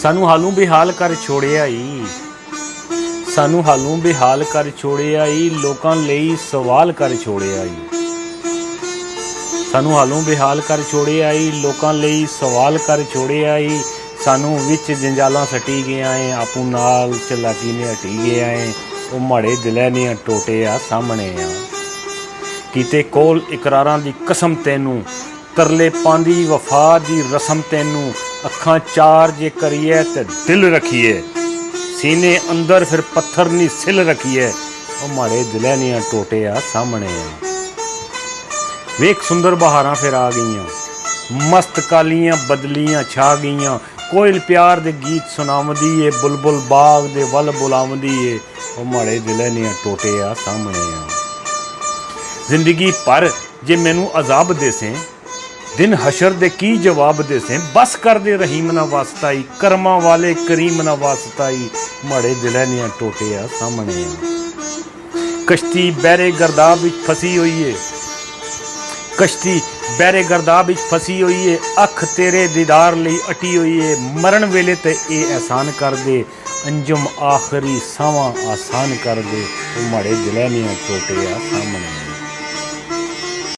सानू हालू बेहाल कर छोड़िया ई, सानू हालू बेहाल कर छोड़िया ई, लोकां लई सवाल कर छोड़िया ई। सानू हालू बेहाल कर छोड़िया ई, लोकां लई सवाल कर छोड़िया ई। सानू विच जंजालां सटी गया है, आपू नाल चलाकी ने हटी गया है। वो माड़े दिलै ने टोटे आ सामने आ, कीते कोल इकरारां दी कसम तैनू, तरले पांदी वफा दी रसम तैनू। अखां चार जे करिए ते दिल रखिए, सीने अंदर फिर पत्थर नी सिल रखिए। वो माड़े दिलै ने टोटे आ सामने आ। वेख सुंदर बहारां फिर आ गईयां, मस्त कालियां बदलियां छा गईयां। कोयल प्यार दे गीत सुनावदी है, बुलबुल बाग दे वल बुलावदी है। वो माड़े दिलै ने टोटे आ सामने आ। जिंदगी भर जे मैनू अजाब देसें, दिन हशर दे की जवाब देसें। बस कर दे रहीम ना वास्ताई, कर्मा वाले करीम ना वास्ताई। माड़े दिलै ने टोटे आ सामने आ। कश्ती बैरे गर्दाब विच फसी हुई है, कश्ती बैरे गर्दाब विच फसी हुई है। अख तेरे दीदार लई अटी हुई है। मरण वेले ते ए एहसान कर दे, अंजुम आखरी सावां आसान कर दे। वो माड़े दिलै ने टोटे आ सामने।